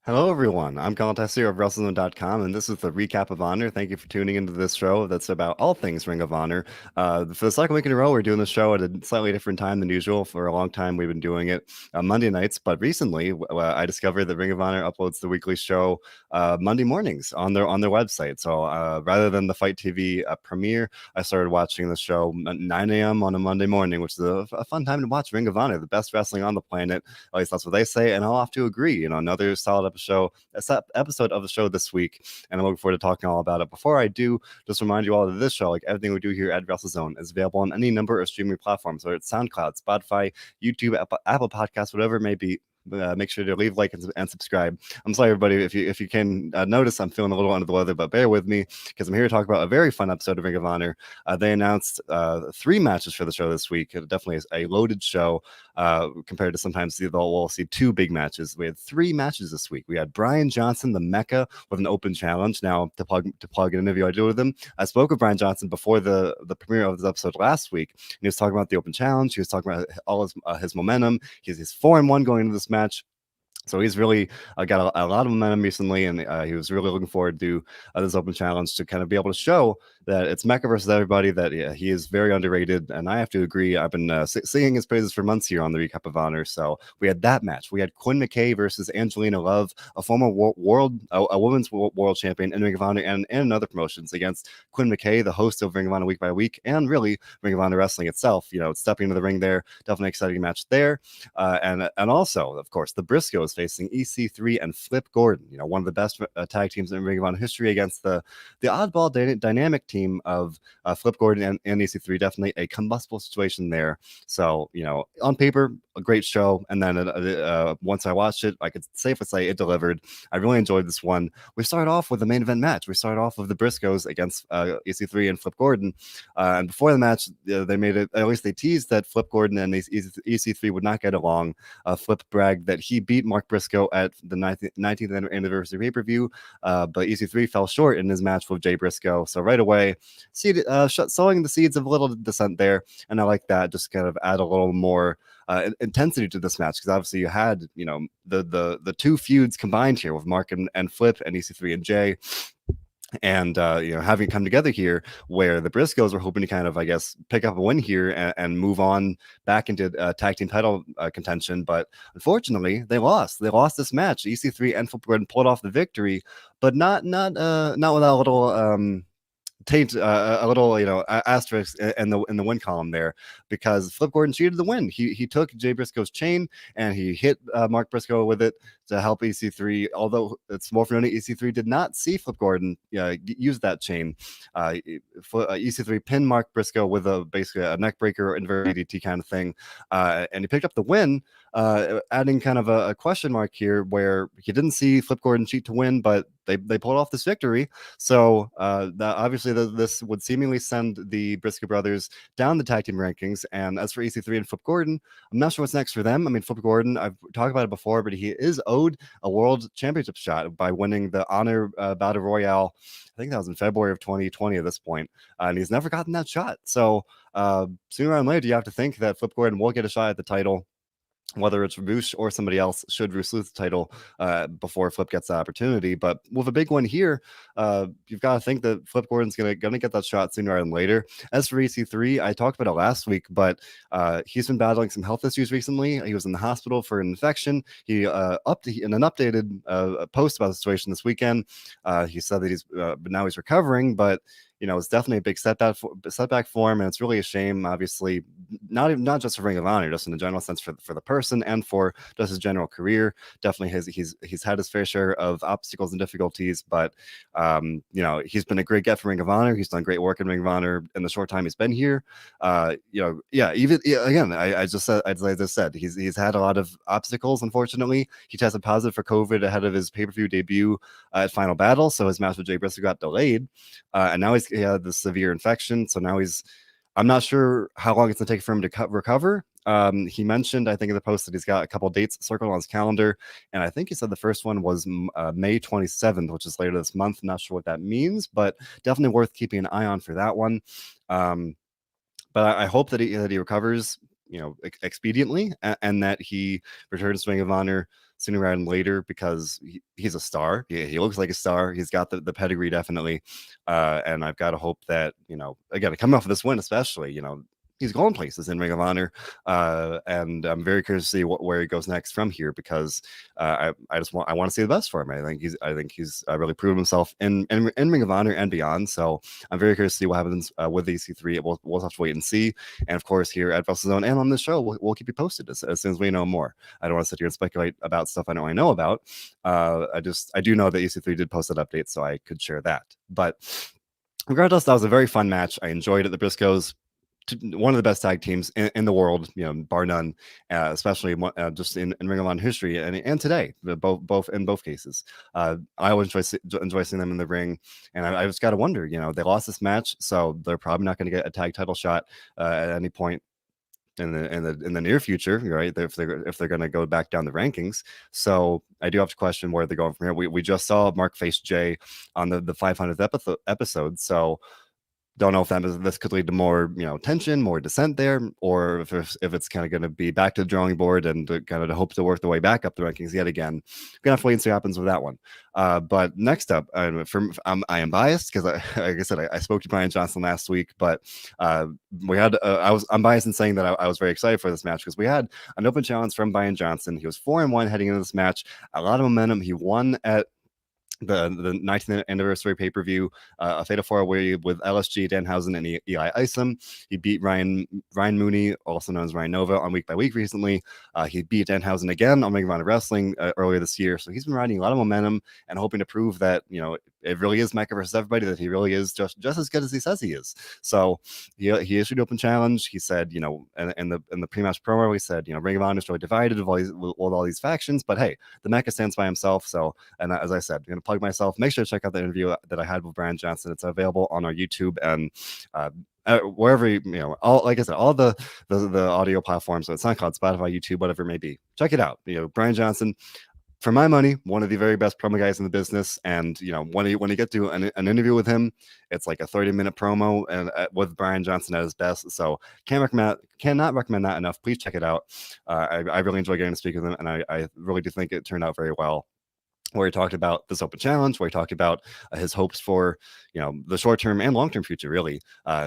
Hello, everyone. I'm Colin Tessier of WrestleZone.com, and this is the recap of Honor. Thank you for tuning into this show that's about all things Ring of Honor. For the second week in a row, we're doing the show at a slightly different time than usual. For a long time, we've been doing it Monday nights, but recently I discovered that Ring of Honor uploads the weekly show Monday mornings on their website. So rather than the Fight TV premiere, I started watching the show at 9 a.m. on a Monday morning, which is a fun time to watch Ring of Honor, the best wrestling on the planet. At least that's what they say, and I'll have to agree. Another solid episode of the show this week, and I'm looking forward to talking all about it. Before I do, just remind you all that this show, like everything we do here at WrestleZone, is available on any number of streaming platforms, whether it's SoundCloud, Spotify, YouTube, Apple Podcasts, whatever it may be. Make sure to leave, like, and subscribe. I'm sorry, everybody, if you can notice, I'm feeling a little under the weather, but bear with me because I'm here to talk about a very fun episode of Ring of Honor. They announced 3 matches for the show this week. It definitely is a loaded show compared to sometimes we'll see 2 big matches. We had 3 matches this week. We had Brian Johnson, the Mecca, with an open challenge. Now, to plug an interview I did with him, I spoke with Brian Johnson before the premiere of this episode last week. And he was talking about the open challenge. He was talking about all his momentum. He's 4-1 going into this match. So he's really got a lot of momentum recently, and he was really looking forward to this open challenge to kind of be able to show that it's Mecca versus everybody, that he is very underrated. And I have to agree. I've been singing his praises for months here on the Recap of Honor. So we had that match. We had Quinn McKay versus Angelina Love, a former a women's world champion in Ring of Honor and other promotions, against Quinn McKay, the host of Ring of Honor Week by Week, and really Ring of Honor Wrestling itself. Stepping into the ring there, definitely exciting match there. And also, of course, the Briscoes facing EC3 and Flip Gordon, one of the best tag teams in Ring of Honor history, against the oddball dynamic team of Flip Gordon and EC3. Definitely a combustible situation there. So, on paper, a great show. And then once I watched it, I could safely say it delivered. I really enjoyed this one. We started off with the main event match. We started off with the Briscoes against EC3 and Flip Gordon. And before the match, they made it, at least they teased that Flip Gordon and EC3 would not get along. Flip bragged that he beat Mark Briscoe at the 19th anniversary pay-per-view, but EC3 fell short in his match with Jay Briscoe. So right away, sowing the seeds of a little dissent there, and I like that. Just kind of add a little more intensity to this match, because obviously you had the 2 feuds combined here with Mark and Flip and EC3 and Jay. And having come together here, where the Briscoes were hoping to kind of, I guess, pick up a win here and move on back into tag team title contention, but unfortunately they lost this match. EC3 and Flip Gordon pulled off the victory, but not without a little taint, a little asterisk in the win column there, because Flip Gordon cheated the win. He took Jay Briscoe's chain and he hit Mark Briscoe with it to help EC3. Although it's more for noting, EC3 did not see Flip Gordon use that chain. EC3 pinned Mark Briscoe with basically a neck breaker or inverted DDT kind of thing, and he picked up the win. Adding kind of a question mark here, where he didn't see Flip Gordon cheat to win, but they pulled off this victory. So obviously this would seemingly send the Briscoe brothers down the tag team rankings. And as for EC3 and Flip Gordon, I'm not sure what's next for them. I mean, Flip Gordon, I've talked about it before, but he is owed a world championship shot by winning the Honor Battle Royale. I think that was in February of 2020 at this point, and he's never gotten that shot. So sooner or later, you have to think that Flip Gordon will get a shot at the title, whether it's Rush or somebody else, should Rush lose the title before Flip gets the opportunity. But with a big one here, you've got to think that Flip Gordon's gonna get that shot sooner rather than later. As for EC3, I talked about it last week, but he's been battling some health issues recently. He was in the hospital for an infection. He in an updated post about the situation this weekend, he said that but now he's recovering, but it's definitely a big setback for him, and it's really a shame. Obviously, not just for Ring of Honor, just in a general sense for the person and for just his general career. Definitely, he's had his fair share of obstacles and difficulties, but he's been a great get for Ring of Honor. He's done great work in Ring of Honor in the short time he's been here. Again, I just said, he's had a lot of obstacles. Unfortunately, he tested positive for COVID ahead of his pay-per-view debut at Final Battle, so his match with Jay Briscoe got delayed, and now he had this severe infection. So now I'm not sure how long it's going to take for him to recover. He mentioned, I think in the post, that he's got a couple dates circled on his calendar, and I think he said the first one was May 27th, which is later this month. Not sure what that means, but definitely worth keeping an eye on for that one. But I hope that he recovers, expediently, and that he returns to Ring of Honor sooner rather than later because he's a star. He looks like a star. He's got the pedigree definitely, and I've got to hope that again coming off of this win especially, he's going places in Ring of Honor, and I'm very curious to see where he goes next from here because I want to see the best for him. I think he's really proven himself in Ring of Honor and beyond. So I'm very curious to see what happens with EC3. We'll have to wait and see. And of course, here at WrestleZone and on this show, we'll keep you posted as soon as we know more. I don't want to sit here and speculate about stuff I know about. I do know that EC3 did post that update, so I could share that. But regardless, that was a very fun match. I enjoyed it. The Briscoes, one of the best tag teams in the world, bar none, especially just in Ring of Honor history and today, both in both cases. I always enjoy seeing them in the ring, and I just got to wonder, they lost this match, so they're probably not going to get a tag title shot at any point in the near future, right? If they're going to go back down the rankings. So I do have to question where they're going from here. We just saw Mark face Jay on the 500th episode, so don't know if this could lead to more tension, more dissent there, or if it's kind of going to be back to the drawing board and kind of to hope to work their way back up the rankings yet again. Gonna have to wait and see what happens with that one. But next up, I am biased because like I said, I spoke to Brian Johnson last week, but I'm biased in saying that I was very excited for this match because we had an open challenge from Brian Johnson. He was 4-1 heading into this match, a lot of momentum. He won at the 19th anniversary pay-per-view, a fatal four-way with LSG, Danhausen, and Eli Isom. He beat Ryan Mooney, also known as Ryan Nova, on Week by Week recently. He beat Danhausen again on Ring of Honor Wrestling earlier this year. So he's been riding a lot of momentum and hoping to prove that it really is Mecca versus everybody, that he really is just as good as he says he is. So he issued an open challenge. He said, in the pre-match promo, he said, Ring of Honor is really divided with all these factions, but hey, the Mecca stands by himself. So, and as I said, plug myself, make sure to check out the interview that I had with Brian Johnson. It's available on our YouTube and wherever like I said, all the audio platforms. So it's SoundCloud, Spotify, YouTube, whatever it may be. Check it out. Brian Johnson, for my money, one of the very best promo guys in the business. And when you get to an interview with him, it's like a 30-minute promo and with Brian Johnson at his best. So cannot recommend that enough. Please check it out. I really enjoy getting to speak with him, and I really do think it turned out very well. Where he talked about this open challenge, where he talked about his hopes for the short-term and long-term future. Really,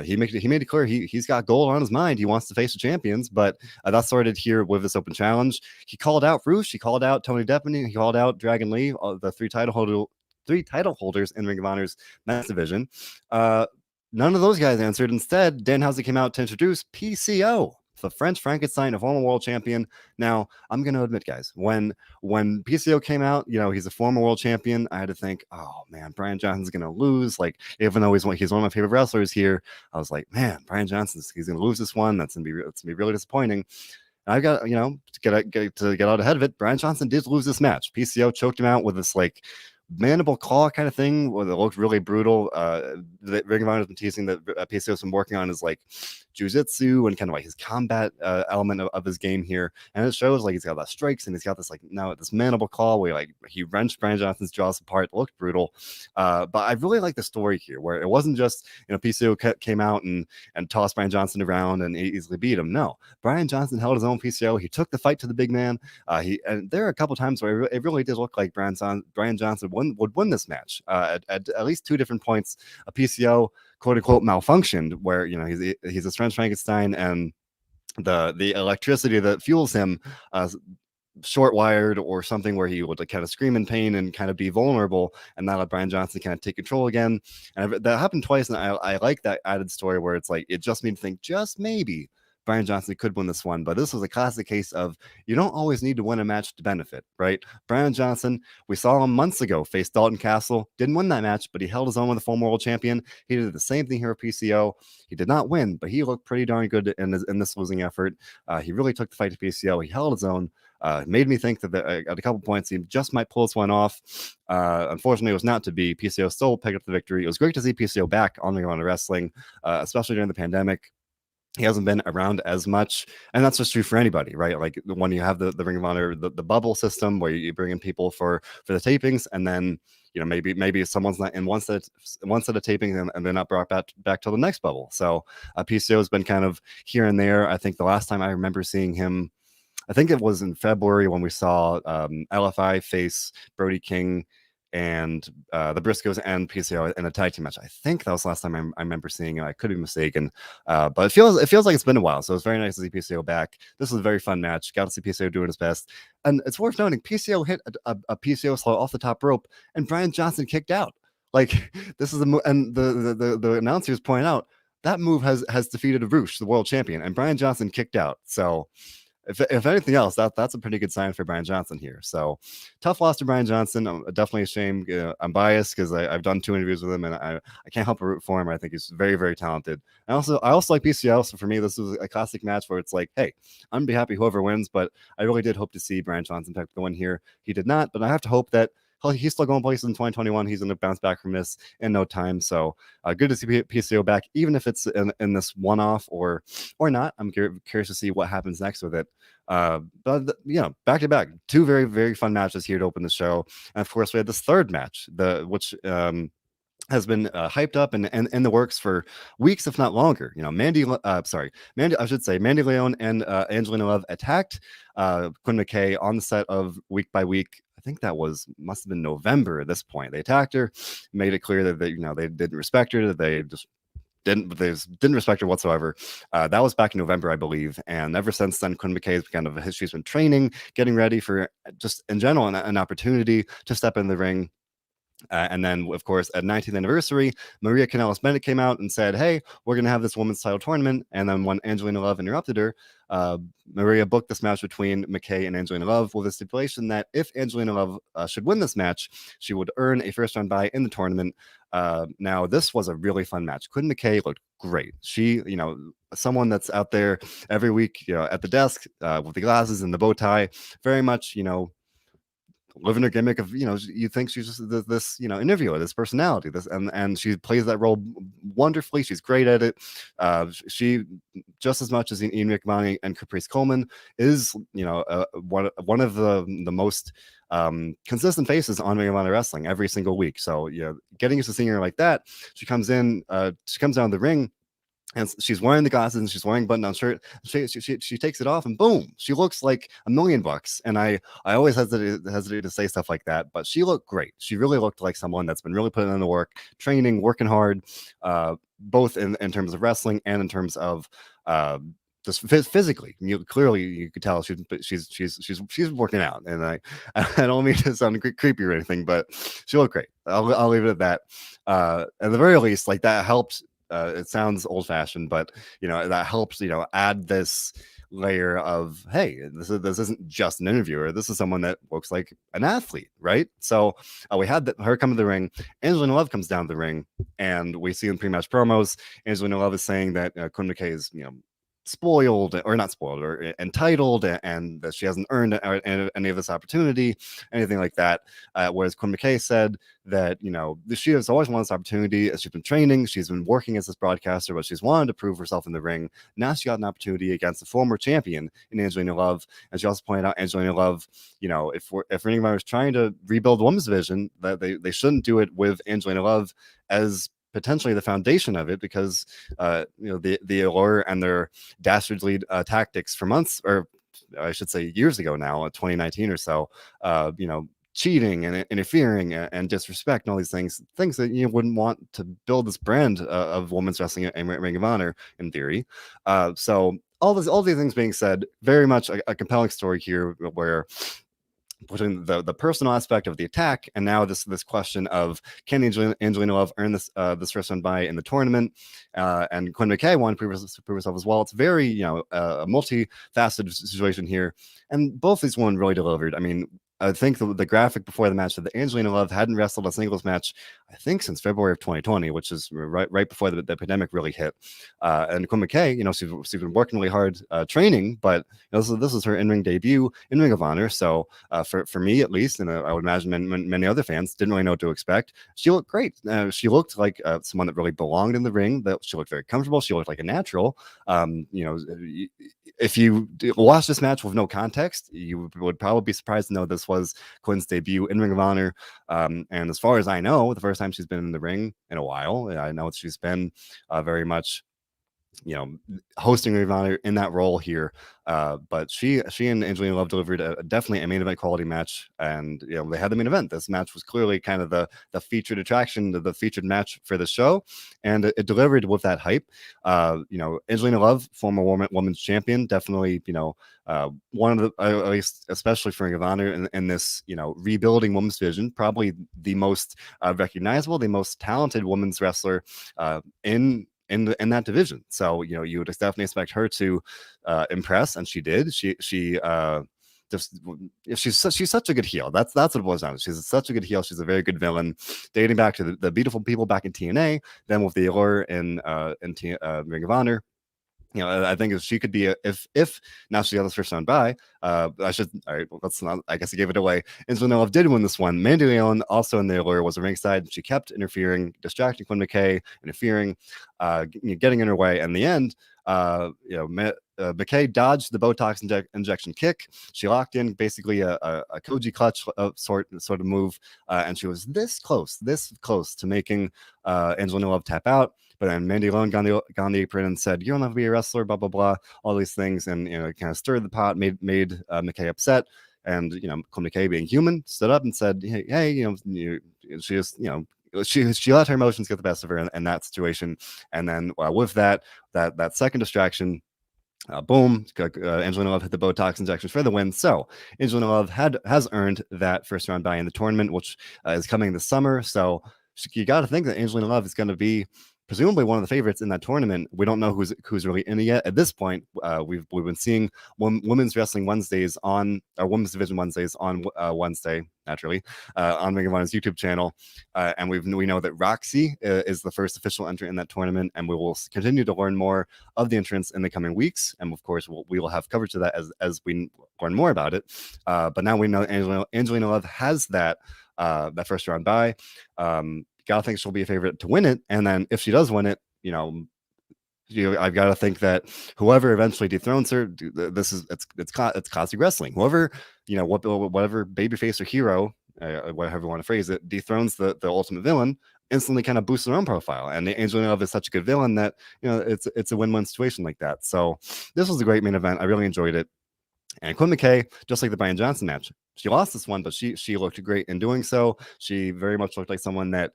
he made it clear he's got gold on his mind. He wants to face the champions, but that started here with this open challenge. He called out Roosh, he called out Tony Deppany, he called out Dragon Lee, the three title holders in Ring of Honor's men's division. None of those guys answered. Instead, Danhausen came out to introduce PCO, the French Frankenstein, a former world champion. Now, I'm going to admit, guys, when PCO came out, he's a former world champion. I had to think, oh man, Brian Johnson's going to lose. Like, even though he's one of my favorite wrestlers here, I was like, man, Brian Johnson, he's going to lose this one. That's going to be really disappointing. And I got, to get out ahead of it. Brian Johnson did lose this match. PCO choked him out with this like mandible claw kind of thing where it looked really brutal. The Ring of Honor has been teasing that PCO's been working on his like jiu-jitsu and kind of like his combat element of his game here, and it shows like he's got that strikes and he's got this like now this mandible claw where he wrenched Brian Johnson's jaws apart. It looked brutal, but I really like the story here where it wasn't just PCO came out and tossed Brian Johnson around and easily beat him. No, Brian Johnson held his own. PCO, he took the fight to the big man. And there are a couple times where it really did look like Brian Johnson would win this match at least two different points. A PCO quote unquote malfunctioned where he's a French Frankenstein and the electricity that fuels him short wired or something where he would like kind of scream in pain and kind of be vulnerable, and that let Brian Johnson kind of take control again. And that happened twice, and I like that added story where it's like it just made me think just maybe Brian Johnson could win this one, but this was a classic case of you don't always need to win a match to benefit, right? Brian Johnson, we saw him months ago face Dalton Castle, didn't win that match, but he held his own with the former world champion. He did the same thing here at PCO. He did not win, but he looked pretty darn good in this losing effort. He really took the fight to PCO. He held his own. Made me think that at a couple points he just might pull this one off. Unfortunately, it was not to be. PCO still picked up the victory. It was great to see PCO back on Ring of Honor Wrestling, especially during the pandemic. He hasn't been around as much, and that's just true for anybody, right? Like when you have the Ring of Honor, the bubble system where you bring in people for the tapings, and then maybe someone's not in one set of tapings and they're not brought back till the next bubble. So PCO has been kind of here and there. I think the last time I remember seeing him, I think it was in February when we saw LFI face Brody King and the Briscoes and PCO in a tag team match. I think that was the last time I remember seeing it. I could be mistaken, but it feels like it's been a while. So it's very nice to see PCO back. This was a very fun match. Got to see PCO doing his best, and it's worth noting PCO hit a PCO slow off the top rope, and Brian Johnson kicked out. Like this is the and the announcer was pointing out that move has defeated Roosh, the world champion, and Brian Johnson kicked out. So if anything else, that's a pretty good sign for Brian Johnson here. So tough loss to Brian Johnson. I'm definitely ashamed. I'm biased because I've done 2 interviews with him, and I can't help but root for him. I think he's very, very talented. I also like PCO. So for me, this was a classic match where it's like, hey, I'm gonna be happy whoever wins, but I really did hope to see Brian Johnson pick the win here. He did not, but I have to hope that he's still going places in 2021. He's going to bounce back from this in no time. So good to see PCO back, even if it's in this one-off or not. I'm curious to see what happens next with it. But back to back, 2 very, very fun matches here to open the show. And of course, we had this third match, which has been hyped up and in the works for weeks, if not longer. Mandy Leon and Angelina Love attacked Quinn McKay on the set of Week by Week. I think that must have been November at this point. They attacked her, made it clear that they didn't respect her, that they just didn't respect her whatsoever. That was back in November, I believe. And ever since then, Quinn McKay she's been training, getting ready for just in general an opportunity to step in the ring. And then, of course, at 19th anniversary, Maria Kanellis-Bennett came out and said, hey, we're going to have this women's title tournament. And then when Angelina Love interrupted her, Maria booked this match between McKay and Angelina Love with a stipulation that if Angelina Love should win this match, she would earn a first-round bye in the tournament. Now, this was a really fun match. Quinn McKay looked great. She, someone that's out there every week, at the desk with the glasses and the bow tie, very much, living her gimmick of you think she's just this interviewer, this personality, this and she plays that role wonderfully. She's great at it. She just as much as Ian McMahon and Caprice Coleman is one of the most consistent faces on Ring of Honor Wrestling every single week. So getting used to seeing her like that. She comes down the ring, and she's wearing the glasses and she's wearing a button-down shirt. She takes it off and boom, she looks like $1,000,000. And I always hesitate to say stuff like that, but she looked great. She really looked like someone that's been really putting in the work, training, working hard, both in terms of wrestling and in terms of just physically. Clearly you could tell she's working out. And I don't mean to sound creepy or anything, but she looked great. I'll leave it at that. At the very least, like that helped. It sounds old-fashioned, but that helps add this layer of, hey, this isn't just an interviewer. This is someone that looks like an athlete, right? So we had her come to the ring. Angelina Love comes down to the ring, and we see in pre-match promos, Angelina Love is saying that Quinn McKay is spoiled or not spoiled or entitled, and that she hasn't earned any of this opportunity, anything like that. Whereas Quinn McKay said that she has always wanted this opportunity. She's been training, she's been working as this broadcaster, but she's wanted to prove herself in the ring. Now she got an opportunity against the former champion in Angelina Love. And she also pointed out Angelina Love, if Ring of Honor is trying to rebuild the women's division, that they shouldn't do it with Angelina Love as potentially the foundation of it, because the allure and their dastardly tactics for months, or I should say years ago now, 2019 or so, cheating and interfering and disrespect and all these things that you wouldn't want to build this brand of women's wrestling and Ring of Honor in theory. So all these things being said, very much a compelling story here, where putting the personal aspect of the attack, and now this question of can Angelina Love earn this first round bye in the tournament, and Quinn McKay wanted to prove herself as well. It's very a multifaceted situation here, and both these women really delivered. I mean, I think the graphic before the match said that Angelina Love hadn't wrestled a singles match, I think, since February of 2020, which is right before the pandemic really hit. And Quinn McKay, she's been working really hard training, but this is her in-ring debut in Ring of Honor. So for me, at least, and I would imagine many other fans didn't really know what to expect. She looked great. She looked like someone that really belonged in the ring. That she looked very comfortable. She looked like a natural. If you watch this match with no context, you would probably be surprised to know this was Quinn's debut in Ring of Honor. And as far as I know, the first time she's been in the ring in a while. I know she's been very much you know, hosting Ring of Honor in that role here. But she and Angelina Love delivered definitely a main event quality match, and they had the main event. This match was clearly kind of the featured attraction, the featured match for the show, and it delivered with that hype. Angelina Love, former women's champion, definitely one of the at least especially for Ring of Honor in this rebuilding women's division, probably the most recognizable, the most talented women's wrestler in that division. So you would definitely expect her to impress, and she did. Just she's such a good heel. That's what it boils down to. She's such a good heel. She's a very good villain, dating back to the beautiful people back in TNA, then with the allure in Ring of Honor. I think if she could be if now she got this first round bye, I should all right. Let's not. I guess I gave it away. Angelina Love did win this one. Mandy Leon, also in the lawyer, was a ringside. She kept interfering, distracting Quinn McKay, interfering, getting in her way. In the end, McKay dodged the Botox injection kick. She locked in basically a Koji clutch sort of move, and she was this close to making Angelina Love tap out. But then Mandy Lone got on the apron and said, "You don't have to be a wrestler," blah blah blah, all these things, and it kind of stirred the pot, made McKay upset, and Clint McKay, being human, stood up and said, "Hey, she just she let her emotions get the best of her in that situation," and then with that second distraction. Boom! Angelina Love hit the Botox injections for the win. So Angelina Love has earned that first round bye in the tournament, which is coming this summer. So you got to think that Angelina Love is going to be presumably one of the favorites in that tournament. We don't know who's really in it yet. At this point, we've been seeing women's wrestling Wednesdays on our women's division Wednesdays on Wednesday, naturally, on Ring of Honor's YouTube channel, and we know that Roxy is the first official entrant in that tournament, and we will continue to learn more of the entrants in the coming weeks, and of course we will have coverage of that as we learn more about it. But now we know Angelina Love has that first round bye. Gotta think she'll be a favorite to win it, and then if she does win it, I've got to think that whoever eventually dethrones her, it's classic wrestling. Whoever whatever babyface or hero, whatever you want to phrase it, dethrones the ultimate villain, instantly kind of boosts their own profile. And Angelina Love is such a good villain that it's a win-win situation like that. So this was a great main event. I really enjoyed it. And Quinn McKay, just like the Brian Johnson match, she lost this one, but she looked great in doing so. She very much looked like someone that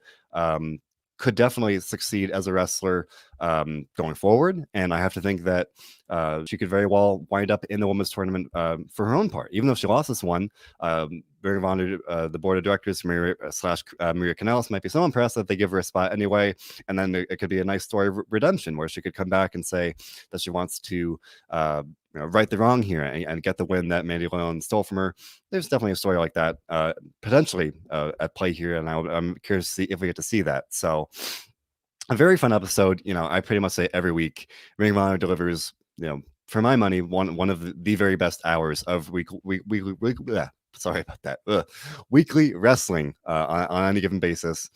could definitely succeed as a wrestler going forward. And I have to think that she could very well wind up in the women's tournament for her own part. Even though she lost this one, Ring of Honor, the board of directors, Maria Kanellis, might be so impressed that they give her a spot anyway. And then it could be a nice story of redemption where she could come back and say that she wants to right the wrong here and get the win that Mandy Leon stole from her. There's definitely a story like that potentially at play here, and I'm curious to see if we get to see that. So a very fun episode. I pretty much say every week Ring of Honor delivers, for my money, one of the very best hours of weekly sorry about that. Weekly wrestling on any given basis.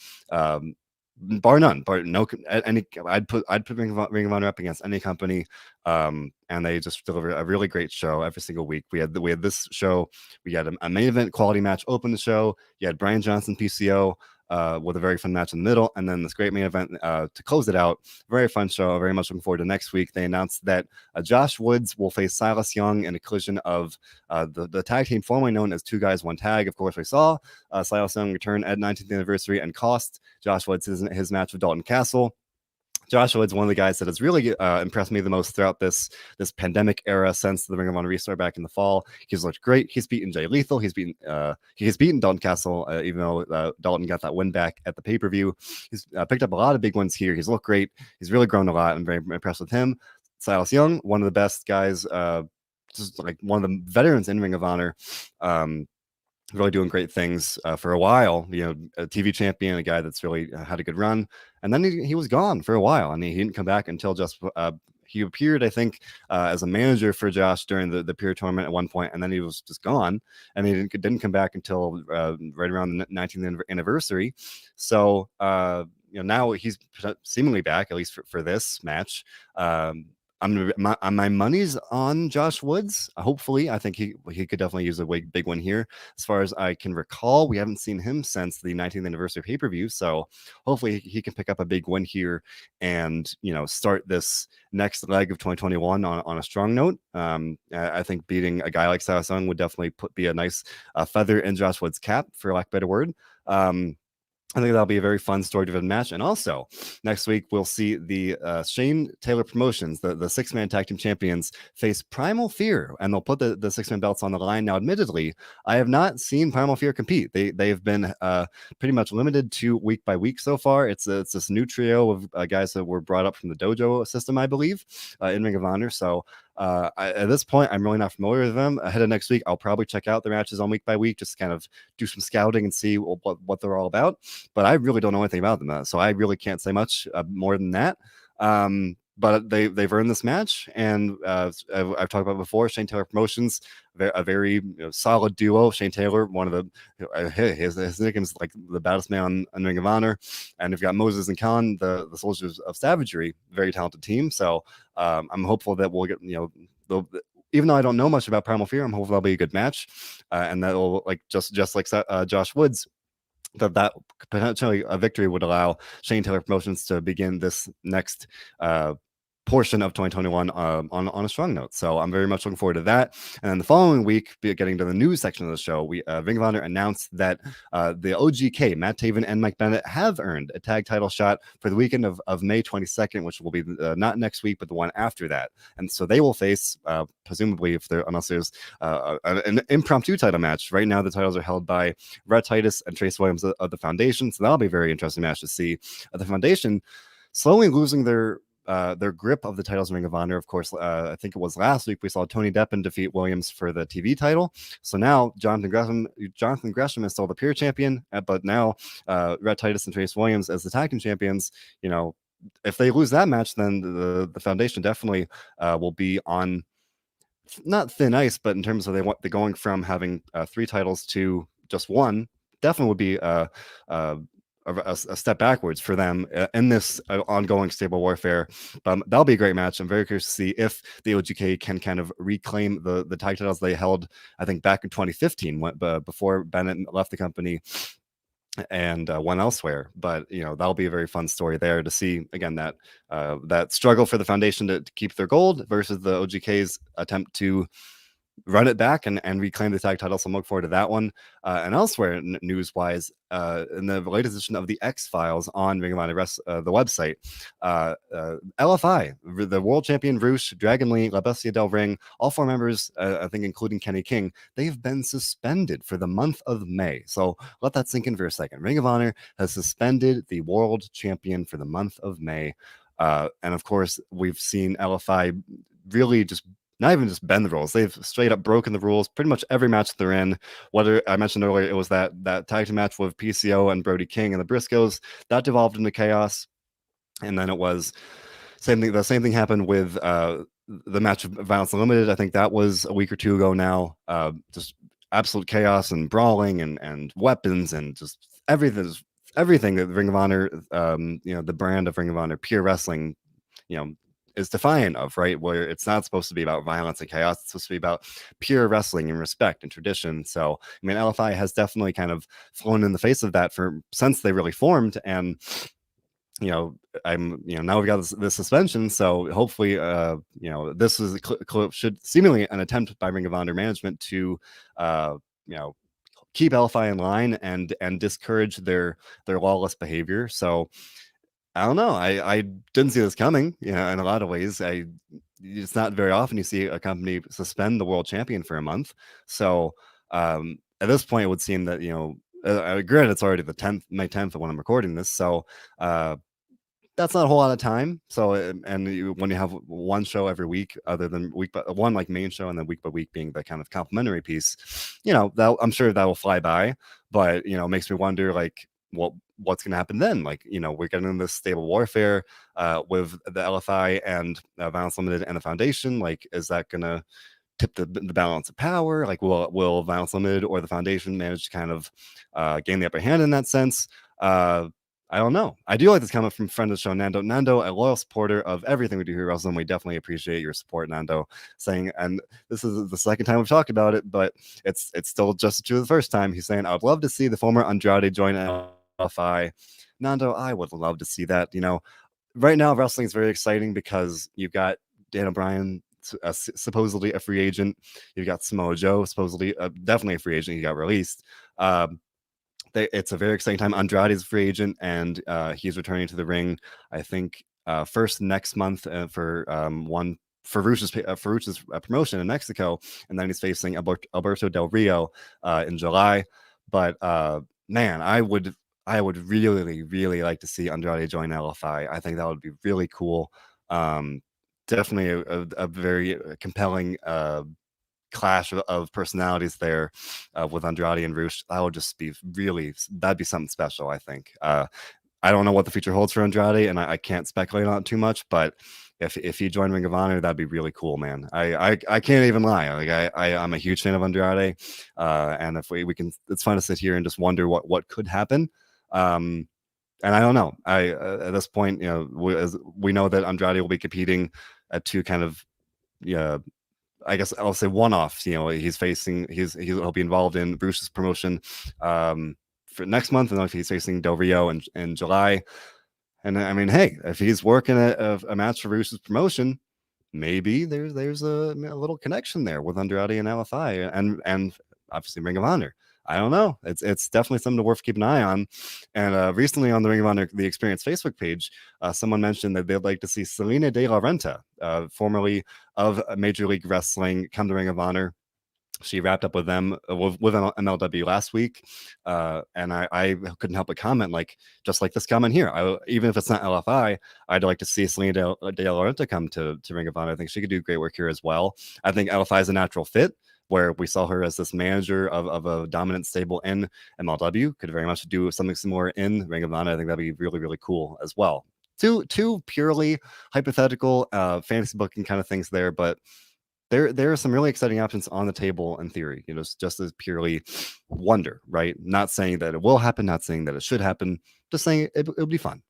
Bar none, I'd put Ring of Honor up against any company, and they just deliver a really great show every single week. We had this show, we had a main event quality match open the show. You had Brian Johnson PCO with a very fun match in the middle, and then this great main event to close it out. Very fun show. Very much looking forward to next week. They announced that Josh Woods will face Silas Young in a collision of the tag team formerly known as Two Guys One Tag. Of course, we saw Silas Young return at 19th anniversary and cost Josh Woods his match with Dalton Castle. Joshua is one of the guys that has really impressed me the most throughout this pandemic era since the Ring of Honor restart back in the fall. He's looked great. He's beaten Jay Lethal. He's beaten Dalton Castle, even though Dalton got that win back at the pay-per-view. He's picked up a lot of big wins here. He's looked great. He's really grown a lot. I'm very impressed with him. Silas Young, one of the best guys, just like one of the veterans in Ring of Honor. Really doing great things for a while. A TV champion, a guy that's really had a good run, and then he was gone for a while. I mean, he didn't come back until just he appeared, I think, as a manager for Josh during the Pure tournament at one point, and then he was just gone, and he didn't come back until right around the 19th anniversary. So now he's seemingly back, at least for this match. my money's on Josh Woods. Hopefully, I think he could definitely use a big win here. As far as I can recall, we haven't seen him since the 19th anniversary pay-per-view, so hopefully he can pick up a big win here and start this next leg of 2021 on a strong note. I think beating a guy like Silas would definitely be a nice feather in Josh Woods' cap, for lack of a better word. I think that'll be a very fun story-driven match. And also, next week, we'll see the Shane Taylor Promotions, the six-man tag team champions, face Primal Fear, and they'll put the six-man belts on the line. Now, admittedly, I have not seen Primal Fear compete. They've been pretty much limited to week by week so far. It's this new trio of guys that were brought up from the dojo system, I believe, in Ring of Honor. So at this point, I'm really not familiar with them. Ahead of next week, I'll probably check out the matches on week by week, just kind of do some scouting and see what they're all about. But I really don't know anything about them, so I really can't say much more than that. But they've earned this match, and I've talked about before. Shane Taylor Promotions, a very solid duo. Shane Taylor, one of the his nickname is like the baddest man in Ring of Honor, and you've got Moses and Khan, the Soldiers of Savagery, very talented team. So I'm hopeful that we'll get even though I don't know much about Primal Fear, I'm hopeful that'll be a good match, and that'll just like Josh Woods. That potentially a victory would allow Shane Taylor Promotions to begin this next portion of 2021 on a strong note. So I'm very much looking forward to that. And then the following week, getting to the news section of the show, we Ring of Honor announced that the OGK, Matt Taven and Mike Bennett, have earned a tag title shot for the weekend of May 22nd, which will be not next week, but the one after that. And so they will face, presumably, unless there's an impromptu title match. Right now, the titles are held by Rhett Titus and Trace Williams of the Foundation. So that'll be a very interesting match to see. The Foundation slowly losing their grip of the titles in Ring of Honor. Of course, I think it was last week we saw Tony Deppen defeat Williams for the TV title. So now Jonathan Gresham is still the pure champion, but now Rhett Titus and Trace Williams as the tag team champions. If they lose that match, then the Foundation definitely will be on not thin ice, but in terms of they're going from having 3 titles to just 1, definitely would be a step backwards for them in this ongoing stable warfare. That'll be a great match. I'm very curious to see if the OGK can kind of reclaim the tag titles they held, I think, back in 2015 before Bennett left the company and went elsewhere. But that'll be a very fun story there to see again that struggle for the Foundation to keep their gold versus the OGK's attempt to run it back and reclaim the tag title. So I'm looking forward to that one. And elsewhere, news-wise, in the latest edition of the X-Files on Ring of Honor the website, LFI, the world champion Roosh, Dragon Lee, La Bestia del Ring, all 4 members, I think including Kenny King, they've been suspended for the month of May. So let that sink in for a second. Ring of Honor has suspended the world champion for the month of May. And of course, we've seen LFI really just not even just bend the rules. They've straight up broken the rules pretty much every match they're in. Whether I mentioned earlier, it was that tag team match with PCO and Brody King and the Briscoes that devolved into chaos, and then it was same thing. The same thing happened with the match of Violence Unlimited. I think that was a week or 2 ago now. Just absolute chaos and brawling and weapons and just everything that Ring of Honor, the brand of Ring of Honor, pure wrestling, is defiant of, right? Where it's not supposed to be about violence and chaos. It's supposed to be about pure wrestling and respect and tradition. So, I mean, LFI has definitely kind of flown in the face of that since they really formed. And, now we've got this suspension. So hopefully, this is should seemingly an attempt by Ring of Honor management to, keep LFI in line and discourage their lawless behavior. So, I don't know. I didn't see this coming. In a lot of ways, it's not very often you see a company suspend the world champion for a month. So at this point, it would seem that granted, it's already the May 10th when I'm recording this. So that's not a whole lot of time. So when you have one show every week, other than one like main show, and then week by week being the kind of complimentary piece, that I'm sure that will fly by. But it makes me wonder what's going to happen then? We're getting into this stable warfare with the LFI and Violence Limited and the Foundation. Is that going to tip the balance of power? Will Violence Limited or the Foundation manage to kind of gain the upper hand in that sense? I don't know. I do like this comment from friend of the show, Nando. Nando, a loyal supporter of everything we do here at WrestleZone. We definitely appreciate your support, Nando. Saying, and this is the second time we've talked about it, but it's still just true the first time. He's saying, I would love to see the former Andrade join LFI. Nando, I would love to see that. Right now, wrestling is very exciting because you've got Dan O'Brien, supposedly a free agent. You've got Samoa Joe, supposedly definitely a free agent. He got released. It's a very exciting time. Andrade is a free agent, and he's returning to the ring. I think first next month for one Farouch's promotion in Mexico, and then he's facing Alberto Del Rio in July. But man, I would really, really like to see Andrade join LFI. I think that would be really cool. Definitely a very compelling clash of personalities there with Andrade and Rush. That would just be that'd be something special, I think. I don't know what the future holds for Andrade, and I can't speculate on it too much, but if he joined Ring of Honor, that'd be really cool, man. I can't even lie. Like I'm a huge fan of Andrade, and if we can, it's fun to sit here and just wonder what could happen. And I don't know. At this point, we know that Andrade will be competing at two kind of I guess I'll say one-offs. He'll be involved in Bruce's promotion for next month, and if he's facing Del Rio in July. And I mean, hey, if he's working a match for Bruce's promotion, maybe there's a little connection there with Andrade and LFI and obviously Ring of Honor. I don't know. It's definitely something worth keeping an eye on. And recently on the Ring of Honor The Experience Facebook page, someone mentioned that they'd like to see Selena De La Renta, formerly of Major League Wrestling, come to Ring of Honor. She wrapped up with them with MLW last week, and I couldn't help but comment, just like this comment here. Even if it's not LFI, I'd like to see Selena De La Renta come to Ring of Honor. I think she could do great work here as well. I think LFI is a natural fit, where we saw her as this manager of a dominant stable in MLW, could very much do something similar in Ring of Honor. I think that'd be really, really cool as well. Two purely hypothetical fantasy booking kind of things there, but there are some really exciting options on the table in theory, just as purely wonder, right? Not saying that it will happen, not saying that it should happen, just saying it'll be fun.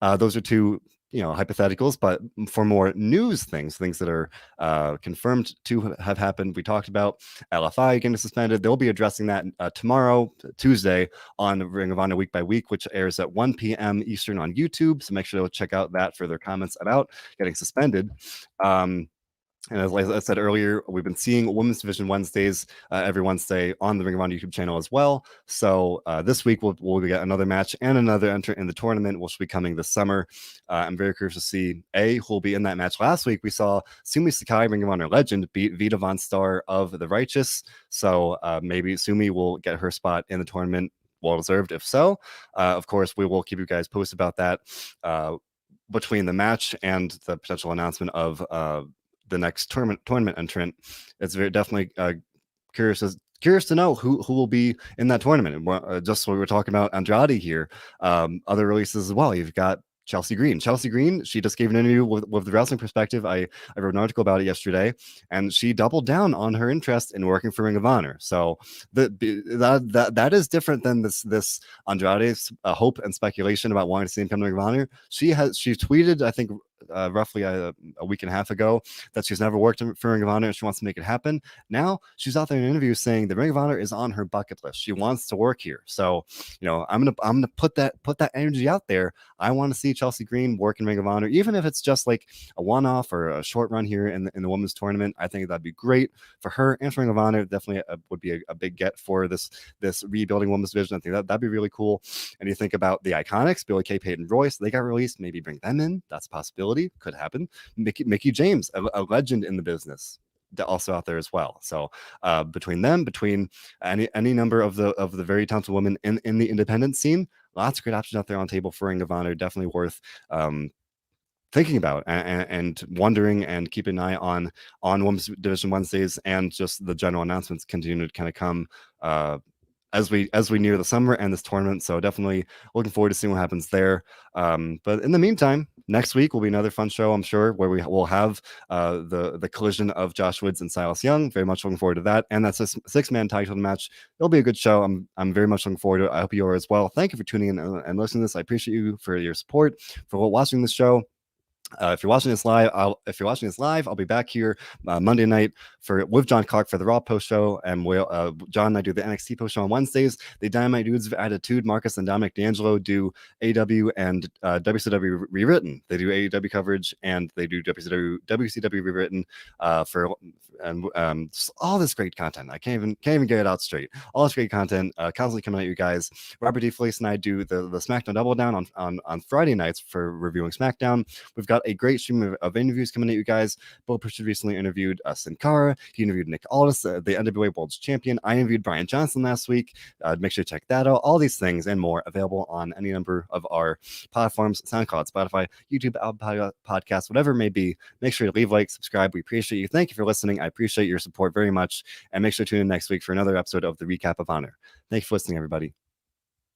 Those are two hypotheticals, but for more news things that are confirmed to have happened, we talked about Lfi getting suspended. They'll be addressing that tomorrow, Tuesday, on Ring of Honor Week by Week, which airs at 1 p.m. Eastern on YouTube. So make sure to check out that for their comments about getting suspended. And as I said earlier, we've been seeing Women's Division Wednesdays every Wednesday on the Ring of Honor YouTube channel as well. So this week we'll get another match and another entrant in the tournament, which will be coming this summer. I'm very curious to see who will be in that match. Last week we saw Sumi Sakai, Ring of Honor legend, beat Vita Von Star of The Righteous. So maybe Sumi will get her spot in the tournament. Well deserved, if so. Of course, we will keep you guys posted about that between the match and the potential announcement of the next tournament entrant. It's very definitely curious to know who will be in that tournament. And just so we were talking about Andrade here, other releases as well. You've got Chelsea Green. Chelsea Green, she just gave an interview with the Wrestling Perspective. I wrote an article about it yesterday, and she doubled down on her interest in working for Ring of Honor. So that is different than this Andrade's hope and speculation about wanting to see him come to Ring of Honor. She tweeted, I think, roughly a week and a half ago, that she's never worked for Ring of Honor and she wants to make it happen. Now she's out there in an interview saying the Ring of Honor is on her bucket list. She wants to work here. So I'm gonna put that energy out there. I want to see Chelsea Green work in Ring of Honor, even if it's just like a one-off or a short run here in the women's tournament. I think that'd be great for her and for Ring of Honor. Definitely would be a big get for this rebuilding women's division. I think that'd be really cool. And you think about the Iconics, Billie Kay, Peyton Royce, they got released. Maybe bring them in. That's a possibility. Could happen. Mickey James, a legend in the business, also out there as well. So between any number of the very talented women in the independent scene, lots of great options out there on the table for Ring of Honor. Definitely worth thinking about and wondering, and keep an eye on Women's Division Wednesdays, and just the general announcements continue to kind of come as we near the summer and this tournament. So definitely looking forward to seeing what happens there. But in the meantime, Next week will be another fun show, I'm sure, where we will have the collision of Josh Woods and Silas Young. Very much looking forward to that. And that's a six-man tag title match. It'll be a good show. I'm very much looking forward to it. I hope you are as well. Thank you for tuning in and listening to this. I appreciate you for your support, for watching this show. If you're watching this live, I'll be back here Monday night with John Clark for the Raw post show, and John and I do the NXT post show on Wednesdays. The Dynamite Dudes of Attitude, Marcus and Dominic D'Angelo, do AW and WCW rewritten. They do AEW coverage and they do WCW rewritten for all this great content. I can't even get it out straight. All this great content constantly coming at you guys. Robert D. Fleece and I do the SmackDown Double Down on Friday nights for reviewing SmackDown. We've got a great stream of interviews coming at you guys. Bo Pritchard recently interviewed Sin Cara. He interviewed Nick Aldis, the NWA World Champion. I interviewed Brian Johnson last week. Make sure to check that out. All these things and more available on any number of our platforms: SoundCloud, Spotify, YouTube, Apple Podcasts, whatever it may be. Make sure to leave a like, subscribe. We appreciate you. Thank you for listening. I appreciate your support very much. And make sure to tune in next week for another episode of the Recap of Honor. Thanks for listening, everybody.